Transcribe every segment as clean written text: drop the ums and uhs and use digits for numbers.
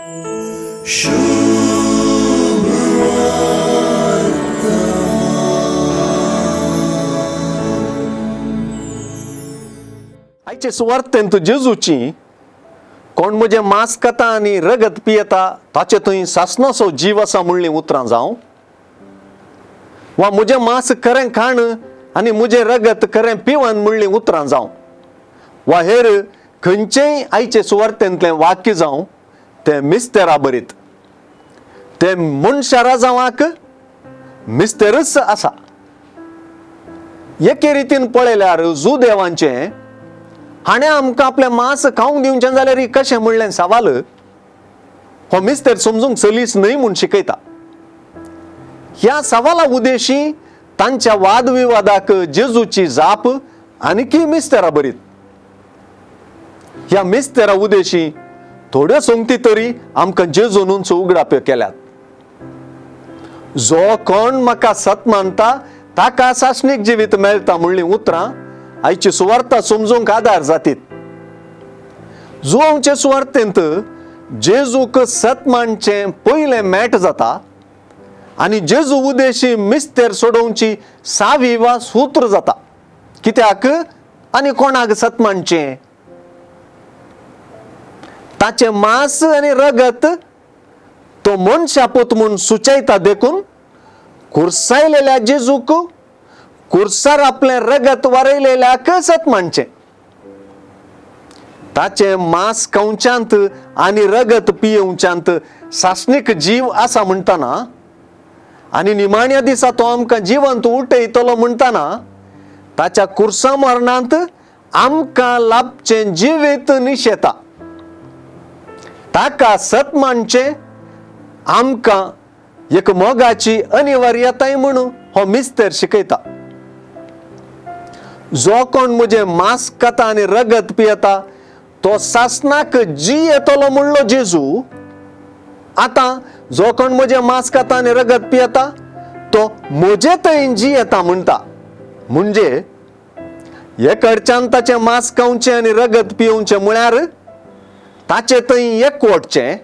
आयचे सुवार्थेंत जेजूची कोण म्हजे मांस खाता आनी रगत पियेता ताचे थंय सासणाचो जीव आसा म्हणली उतरां जावं, वा म्हजें मांस खरें खाण आनी म्हजें रगत खरें पिवन म्हणली उतरां जावं, वा हेर खंयचेय आयचे सुवार्थेंतलें वाक्य जावं तें मिस्तेरा बरीत. तें मनशारा जावाक मिस्तेरच आसा. एके रितीन पळयल्यार जू देवांचें हाणें आमकां आपलें मांस खावंक दिवचें जाल्यार कशें म्हणलें सवाल हो मिस्तेर समजूंक चलीच न्हय म्हूण शिकयता. ह्या सवाला उदेशी तांच्या वादविवादाक जेजूची जाप आनीक मिस्तेरा बरीत. ह्या मिस्तेरा उदेशी थोड्यो संगती तरी आमकां जेजूनूच उगडाप्यो केल्यात. जो कोण म्हाका सत मानता ताका सासणीक जिवीत मेळटा म्हणली उतरां आयची सुवार्ता समजूंक आदार जातीत. जुआंवचे सुवार्थेंत जेजूक सत मानचें पयलें मेट जाता आनी जेजू उदेशी मिस्तेर सोडोवची सावी वा सूत्र जाता. कित्याक आनी कोणाक सत मानचें? ताचें मांस आनी रगत तो मनशापूत म्हूण सुचयता देखून कुर्सायलेल्या जेजूक कुर्सार आपलें रगत वारयलेल्याक सत मानचें. ताचें मांस खावच्यांत आनी रगत पियेवच्यांत सासणीक जीव आसा म्हणटाना आनी निमाण्या दिसा तो आमकां जिवंत उठयतलो म्हणटाना ताच्या कुर्सा मरणांत आमकां लाभचें जिवीत निशेता. ताका सत मानचें आमकां एक मोगाची अनिवार्यताय म्हणून हो मिस्तेर शिकयता. जो कोण म्हजें मांस खाता आनी रगत पियेता तो सासणाक जी येतलो म्हणलो जेजू. आतां जो कोण म्हजें मांस खाता आनी रगत पियेता तो म्हजे थंय जी येता म्हणटा. म्हणजे हे कडच्यान ताचें मांस खावचें आनी रगत पिवचें म्हळ्यार ताचे थंय एकवटचें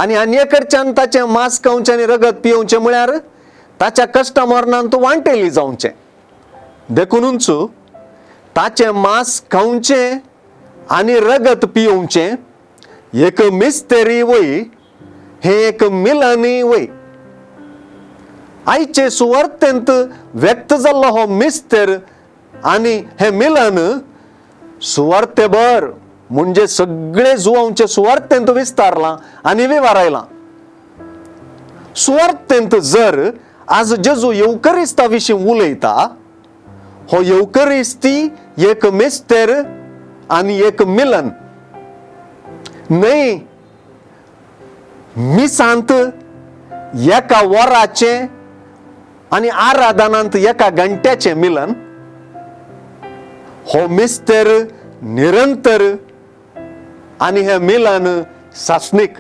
आनी आनी कडच्यान ताचें मांस खावचें आनी रगत पिवचें म्हळ्यार ताच्या कश्टा मरणांत वांटेली जावचें. देखूनच ताचें मांस खावचें आनी रगत पिवचें एक मिस्तेरी वय, हें एक मिलनी वय. आयचे सुवार्थेंत व्यक्त जाल्लो हो मिस्तेर आनी हें मिलन सुवार्थेभर म्हणजे सगळे जुआंवचे सुवार्थेंत विस्तारलां आनी विवारायलां. सुवार्थेंत जर आज जेजू येवकरिस्ता विशीं उलयता हो येवकरिस्ती एक मिस्तेर आनी एक मिलन न्हय मिसांत एका वराचें आनी आराधनांत एका घंट्याचें मिलन. हो मिस्तेर निरंतर आनी हें मिलन सासणीक.